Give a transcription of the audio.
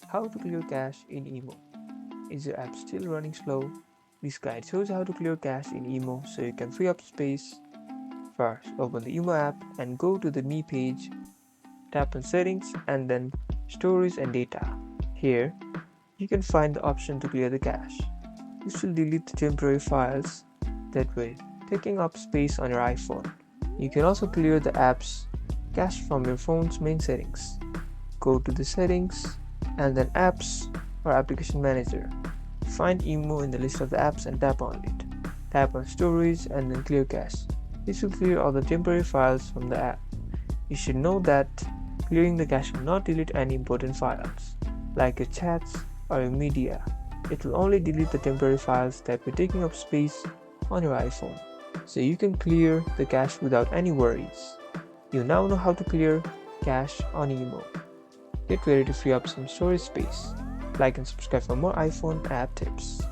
How to clear cache in IMO. Is your app still running slow? This guide shows how to clear cache in IMO so you can free up space. First, open the IMO app and go to the Me page. Tap on Settings and then Storage and Data. Here, you can find the option to clear the cache. This will delete the temporary files that were taking up space on your iPhone. You can also clear the app's cache from your phone's main settings. Go to the Settings and then Apps or Application Manager. Find IMO in the list of the apps and tap on it. Tap on Storage and then Clear Cache. This will clear all the temporary files from the app. You should know that clearing the cache will not delete any important files, like your chats or your media. It will only delete the temporary files that were taking up space on your iPhone. So you can clear the cache without any worries. You now know how to clear cache on IMO. Get ready to free up some storage space. Like and subscribe for more iPhone app tips.